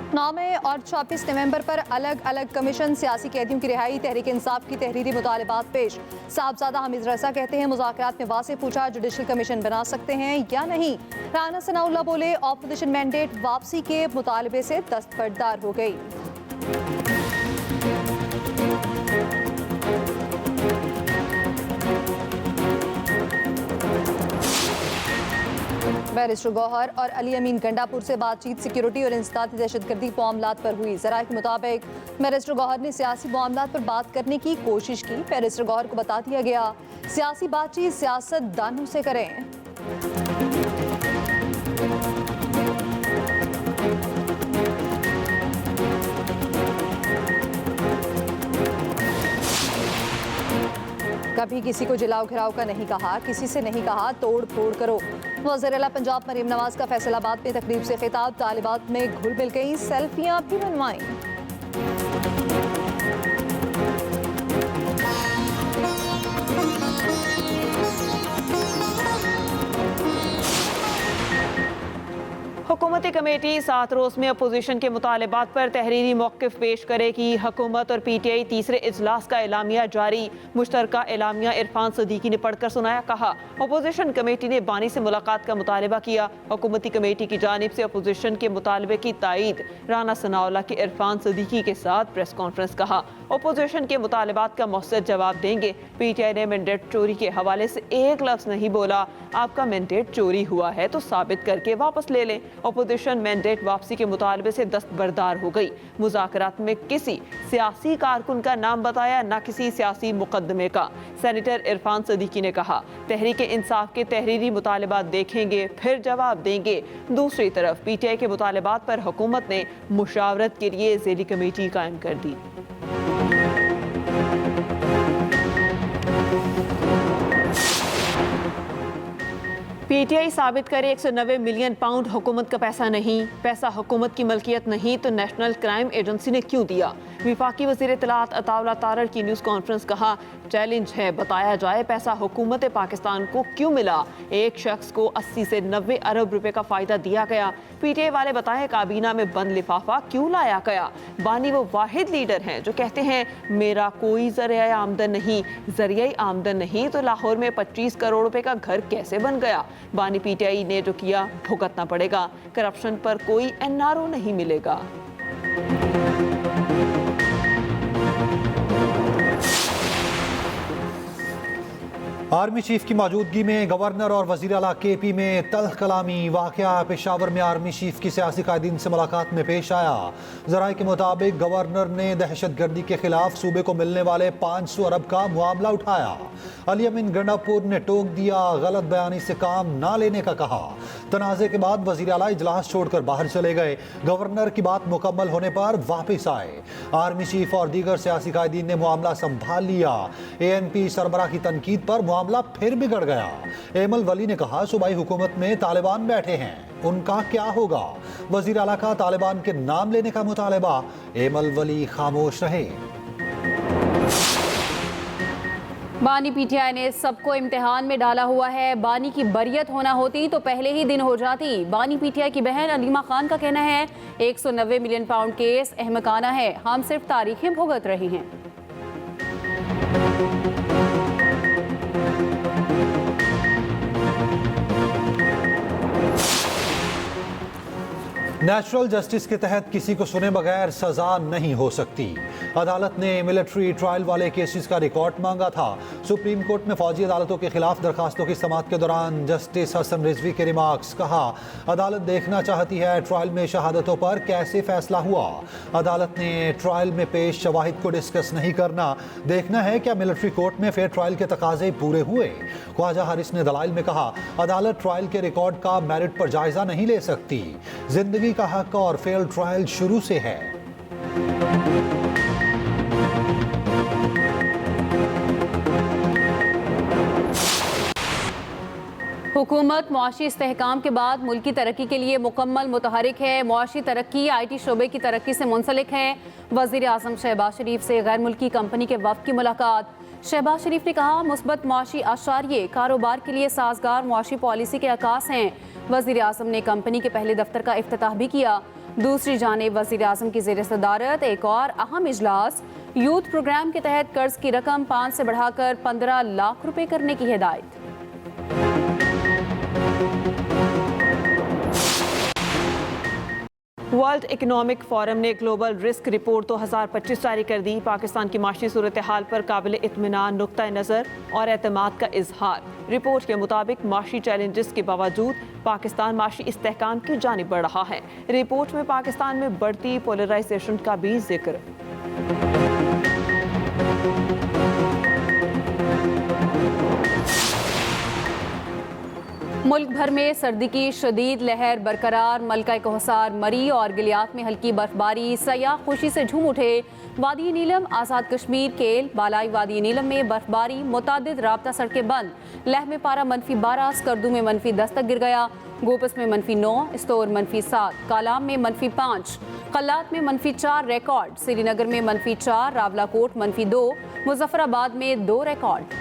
9 और 24 नवंबर पर अलग अलग कमीशन, सियासी कैदियों की रिहाई, तहरीक इंसाफ की तहरीरी मुतालबात पेश। साहबजादा हमीद रजा कहते हैं मुज़ाकरात में वासे पूछा जुडिशल कमीशन बना सकते हैं या नहीं। राना सनाउल्लाह बोले ऑपोजिशन मैंडेट वापसी के मुतालबे से दस्तबरदार हो गई। बैरिस्टर गौहर और अली अमीन गंडापुर से बातचीत सिक्योरिटी और इंसदादी दहशतगर्दी मामलात पर हुई। ज़राए के मुताबिक बैरिस्टर गौहर ने सियासी मामलात पर बात करने की कोशिश की। बैरिस्टर गौहर को बता दिया गया सियासी बातचीत सियासतदानों से करें। कभी किसी को जलाओ घिराव का नहीं कहा, किसी से नहीं कहा तोड़ फोड़ करो। वज़ीर आला पंजाब मरीम नवाज का फैसलाबाद में तकरीब से खिताब, तालिबात में घुल मिल गई, सेल्फियां भी बनवाई। हुकूमती कमेटी 7 रोज में अपोजिशन के मुतालबात पर तहरीरी मौक़िफ़ पेश करेगी। हुकूमत और PTI तीसरे इजलास का एलामिया जारी। मुश्तरका एलामिया इरफान सदीकी ने पढ़कर सुनाया। कहा अपोजिशन कमेटी ने बानी से मुलाकात का मुतालबा किया। हुकूमती कमेटी की जानिब से अपोजिशन के मुतालबे की तायीद। राना सनाउल्लाह के इरफान सदीकी के साथ प्रेस कॉन्फ्रेंस। कहा अपोजिशन के मुतालबात का मौसर जवाब देंगे। PTI ने मैंडेट चोरी के हवाले से एक लफ्ज़ नहीं बोला। आपका मैंडेट चोरी हुआ है तो साबित करके वापस ले लें। अपोजिशन मैंडेट वापसी के मुतालबे से दस्तबरदार हो गई। मुज़ाकरात में किसी सियासी कारकुन का नाम बताया, न किसी सियासी मुकदमे का। सेनेटर इरफान सदीकी ने कहा तहरीक इंसाफ के तहरीरी मुतालबात देखेंगे फिर जवाब देंगे। दूसरी तरफ PTI के मुतालबात पर हुकूमत ने मुशावरत के लिए ज़ेली कमेटी कायम कर दी। PTI साबित करे 190 मिलियन पाउंड हुकूमत का पैसा नहीं, पैसा हुकूमत की मलकियत नहीं तो नेशनल क्राइम एजेंसी ने क्यों दिया। विफाकी वज़ीर इत्तलात अताउल्लाह तारड़ की न्यूज़ कॉन्फ्रेंस। कहा चैलेंज है बताया जाए पैसा हुकूमत पाकिस्तान को क्यों मिला। एक शख्स को 80 से 90 अरब रुपए का फ़ायदा दिया गया। PTI वाले बताएं काबीना में बंद लिफाफा क्यों लाया गया। बानी वो वाहिद लीडर हैं जो कहते हैं मेरा कोई ज़रिया आमदन नहीं। ज़रिया आमदन नहीं तो लाहौर में 25 करोड़ रुपए का घर कैसे बन गया। बानी PTI ने जो किया भुगतना पड़ेगा। करप्शन पर कोई NRO नहीं मिलेगा। आर्मी चीफ की मौजूदगी में गवर्नर और वज़ीर आला KP में तल्ख कलामी। वाक़या पेशावर में आर्मी चीफ की सियासी कायदीन से मुलाकात में पेश आया। ज़राए के मुताबिक गवर्नर ने दहशत गर्दी के खिलाफ सूबे को मिलने वाले 500 अरब का मामला उठाया। अली अमीन गंडापुर ने टोक दिया, गलत बयानी से काम ना लेने का कहा। तनाज़े के बाद वज़ीर आला इजलास छोड़कर बाहर चले गए। गवर्नर की बात मुकम्मल होने पर वापस आए। आर्मी चीफ और दीगर सियासी कायदीन ने मामला संभाल लिया। ANP सरबराह की तनकीद पर मामला फिर बिगड़ गया। एमल वली ने कहा सूबाई हुकूमत में तालिबान बैठे हैं, उनका क्या होगा। वजीर आला का तालिबान के नाम लेने का मुतालबा। एमल वली खामोश रहे। बानी PTI ने सबको इम्तिहान में डाला हुआ है। बानी की बरियत होना होती तो पहले ही दिन हो जाती। बानी PTI की बहन अलीमा खान का कहना है 190 मिलियन पाउंड केस अहमकाना है, हम सिर्फ तारीखें भुगत रहे हैं। नेचुरल जस्टिस के तहत किसी को सुने बगैर सजा नहीं हो सकती। अदालत ने मिलिट्री ट्रायल वाले केसेस का रिकॉर्ड मांगा था। सुप्रीम कोर्ट में फौजी अदालतों के खिलाफ दरखास्तों की समाअत के दौरान जस्टिस हसन रिजवी के रिमार्क्स। कहा अदालत देखना चाहती है ट्रायल में शहादतों पर कैसे फैसला हुआ। अदालत ने ट्रायल में पेश शवाहिद को डिस्कस नहीं करना, देखना है क्या मिलिट्री कोर्ट में फेयर ट्रायल के तकाजे पूरे हुए। ख्वाजा हारिस ने दलाइल में कहा अदालत ट्रायल के रिकॉर्ड का मेरिट पर जायजा नहीं ले सकती। जिंदगी का हक और फेयर ट्रायल शुरू से है। हुकूमत मुआशी इस्तेहकाम के बाद मुल्क की तरक्की के लिए मुकम्मल मुतहरिक है। मुआशी तरक्की IT शोबे की तरक्की से मुंसलिक है। वज़ीर आज़म शहबाज शरीफ से गैर मुल्की कंपनी के वफ़द की मुलाकात। शहबाज शरीफ ने कहा मुस्बत मुआशी आशारिये कारोबार के लिए साजगार मुआशी पॉलिसी के अकास हैं। वज़ीर आज़म ने कंपनी के पहले दफ्तर का इफ्तिताह भी किया। दूसरी जानिब वज़ीर आज़म की ज़ेर सदारत एक और अहम इजलास, यूथ प्रोग्राम के तहत कर्ज की रकम 5 से बढ़ाकर 15 लाख रुपए करने की हिदायत। वर्ल्ड इकोनॉमिक फोरम ने ग्लोबल रिस्क रिपोर्ट 2025 जारी कर दी। पाकिस्तान की माशी सूरत हाल पर काबिल इत्मीनान नुक्ता नज़र और एतमाद का इजहार। रिपोर्ट के मुताबिक माशी चैलेंजेस के बावजूद पाकिस्तान माशी इस्तेहकाम की जानिब बढ़ रहा है। रिपोर्ट में पाकिस्तान में बढ़ती पोलराइजेशन का भी जिक्र। मुल्क भर में सर्दी की शदीद लहर बरकरार। मलका कोहसार, मरी और गिलियात में हल्की बर्फबारी। सयाह खुशी से झूम उठे। वादी नीलम, आज़ाद कश्मीर, केल, बालाई वादी नीलम में बर्फबारी। मुतादिद राब्ता सड़कें बंद। लह में पारा -12, स्कर्दू में -10 तक गिर गया। गोपस में -9, इस्तोर -7, कालाम में -5, कल्लात में -4 रिकॉर्ड। श्रीनगर में -4, रावलाकोट -2, मुजफ्फराबाद में 2 रिकॉर्ड।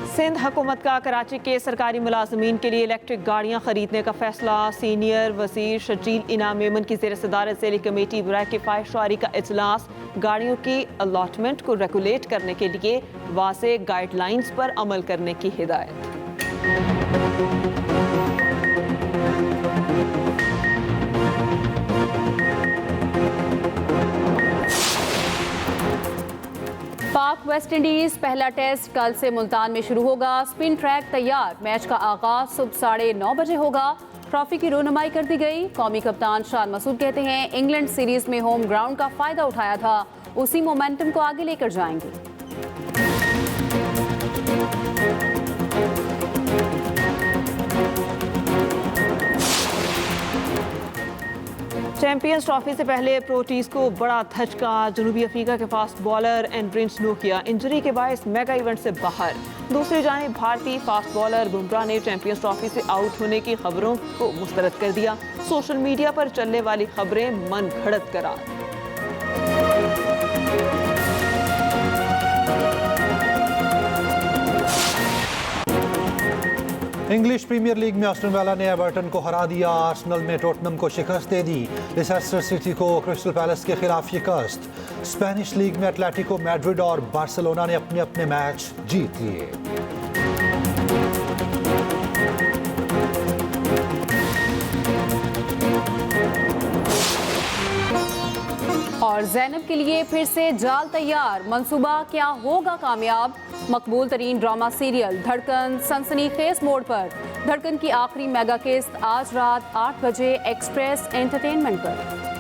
सिंध हुकूमत का कराची के सरकारी मुलाजमीन के लिए इलेक्ट्रिक गाड़ियां खरीदने का फैसला। सीनियर वजीर शजील इनाम मेमन की ज़ेर सदारत ज़ेली कमेटी बराए किफ़ायत का इजलास। गाड़ियों की अलॉटमेंट को रेगुलेट करने के लिए वाज़ेह गाइडलाइंस पर अमल करने की हिदायत। पाक वेस्ट इंडीज पहला टेस्ट कल से मुल्तान में शुरू होगा। स्पिन ट्रैक तैयार। मैच का आगाज सुबह 9:30 बजे होगा। ट्रॉफी की रोनुमाई कर दी गई। कौमी कप्तान शान मसूद कहते हैं इंग्लैंड सीरीज में होम ग्राउंड का फायदा उठाया था, उसी मोमेंटम को आगे लेकर जाएंगे। चैंपियंस ट्रॉफी से पहले प्रोटीज को बड़ा धचका। जनूबी अफ्रीका के फास्ट बॉलर एंड्रिंस नोकिया इंजरी के बायस मेगा इवेंट से बाहर। दूसरी जानिब भारतीय फास्ट बॉलर बुमराह ने चैंपियंस ट्रॉफी से आउट होने की खबरों को मुस्तरद कर दिया। सोशल मीडिया पर चलने वाली खबरें मन घड़त करार। इंग्लिश प्रीमियर लीग में आस्टन विला ने एवर्टन को हरा दिया। आर्सेनल में टोटनम को शिकस्त दे दी। लेसेस्टर सिटी को क्रिस्टल पैलेस के खिलाफ शिकस्त। स्पेनिश लीग में एटलेटिको मैड्रिड और बार्सिलोना ने अपने अपने मैच जीत लिए। और ज़ैनब के लिए फिर से जाल तैयार। मंसूबा क्या होगा कामयाब? मकबूल तरीन ड्रामा सीरियल धड़कन सनसनीखेज मोड़ पर। धड़कन की आखिरी मेगा किस्त आज रात 8 बजे एक्सप्रेस एंटरटेनमेंट पर।